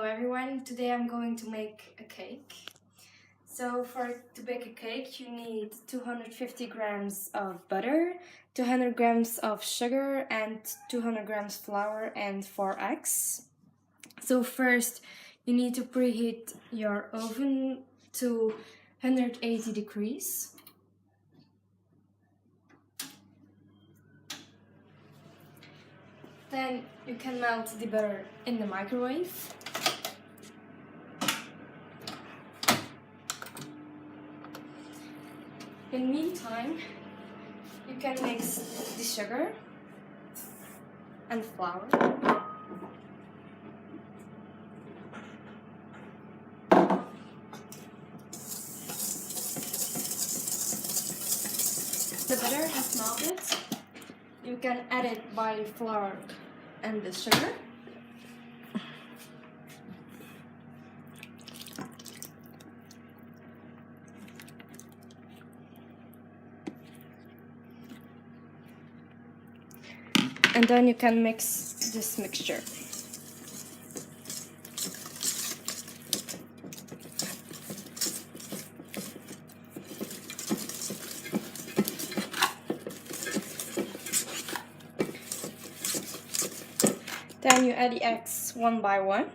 everyone, today I'm going to make a cake. So to bake a cake you need 250 grams of butter, 200 grams of sugar and 200 grams flour and 4 eggs. So first you need to preheat your oven to 180 degrees. Then you can melt the butter in the microwave. In the meantime, you can mix the sugar and flour. The butter has melted. You can add it by the flour and the sugar. And then you can mix this mixture. Then you add the eggs one by one.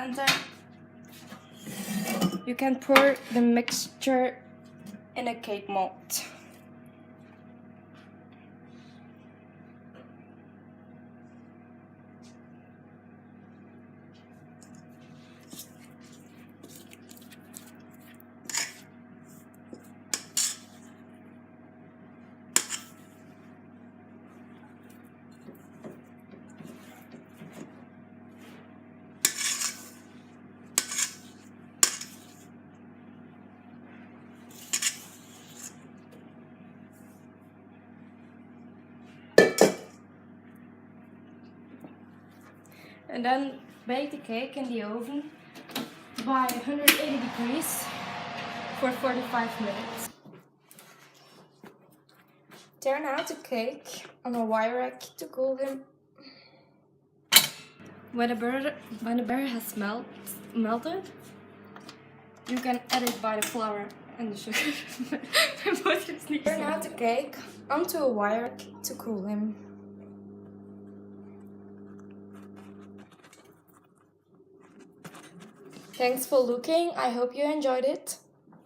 And then you can pour the mixture in a cake mold. And then bake the cake in the oven by 180 degrees for 45 minutes. Turn out the cake on a wire rack to cool them. When the butter has melted, you can add it by the flour and the sugar. Turn out the cake onto a wire rack to cool him. Thanks for looking. I hope you enjoyed it.